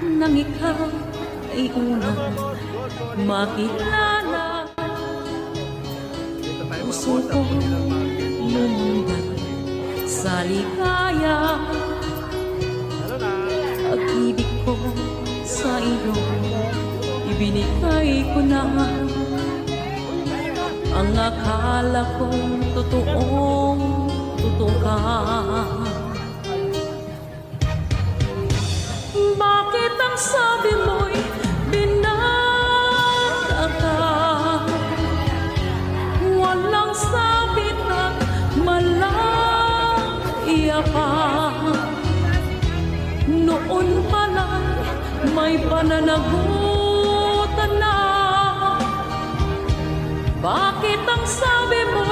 nang ikaw ay unang makilala. Puso ko lumundag sa ligaya. Pag-ibig ko sa iyo ibinigay ko na. Ang akala kong totoong totoo ka. Bakit ang sabi mo'y binata ka? Walang sabit at malaya pa. Noon pa lang may pananagutan na. Bakit ang sabi mo